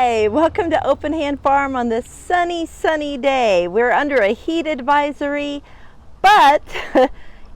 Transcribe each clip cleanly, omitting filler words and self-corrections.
Hi, welcome to Open Hand Farm on this sunny day. We're under a heat advisory, but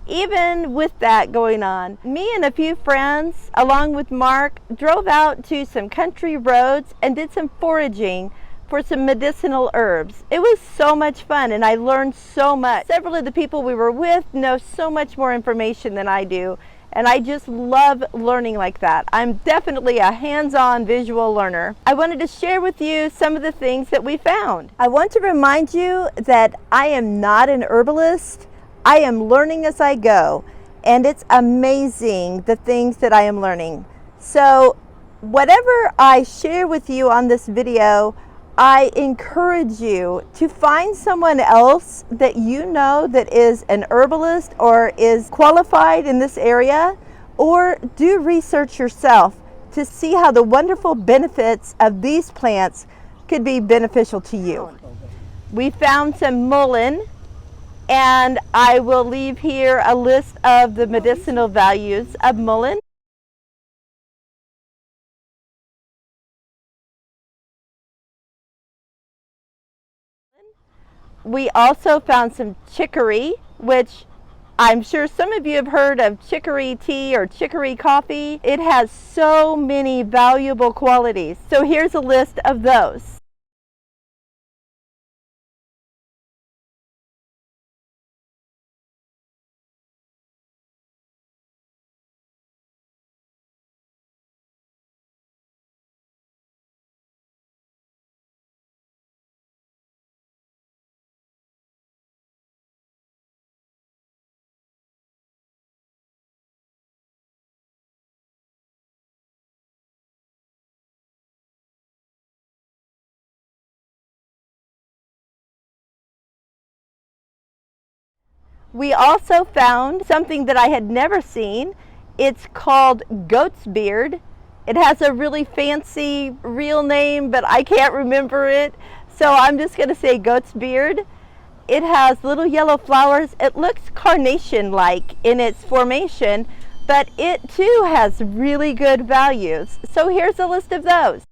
even with that going on, me and a few friends, along with Mark, drove out to some country roads and did some foraging for some medicinal herbs. It was so much fun and I learned so much. Several of the people we were with know so much more information than I do, and I just love learning like that. I'm definitely a hands-on visual learner. I wanted to share with you some of the things that we found. I want to remind you that I am not an herbalist. I am learning as I go, and it's amazing the things that I am learning. So whatever I share with you on this video, I encourage you to find someone else that you know that is an herbalist or is qualified in this area, or do research yourself to see how the wonderful benefits of these plants could be beneficial to you. We found some mullein, and I will leave here a list of the medicinal values of mullein. We also found some chicory, which I'm sure some of you have heard of chicory tea or chicory coffee. It has so many valuable qualities. So here's a list of those. We also found something that I had never seen. It's called goat's beard. It has a really fancy real name, but I can't remember it. So I'm just going to say goat's beard. It has little yellow flowers. It looks carnation-like in its formation, but it too has really good values. So here's a list of those.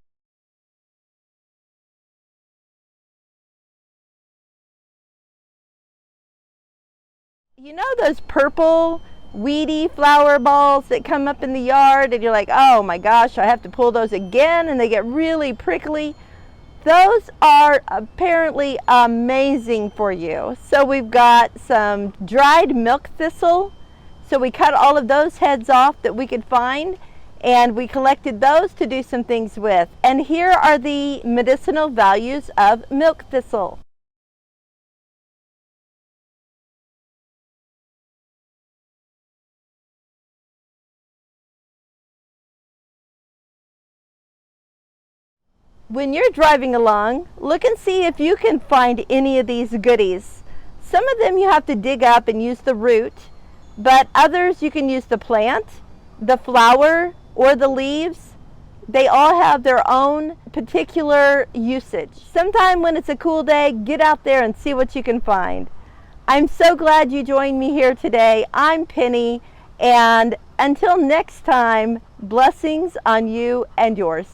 You know those purple weedy flower balls that come up in the yard and you're like, oh my gosh, I have to pull those again, and they get really prickly? Those are apparently amazing for you. So we've got some dried milk thistle. So we cut all of those heads off that we could find, and we collected those to do some things with. And here are the medicinal values of milk thistle. When you're driving along, look and see if you can find any of these goodies. Some of them you have to dig up and use the root, but others you can use the plant, the flower, or the leaves. They all have their own particular usage. Sometime when it's a cool day, get out there and see what you can find. I'm so glad you joined me here today. I'm Penny, and until next time, blessings on you and yours.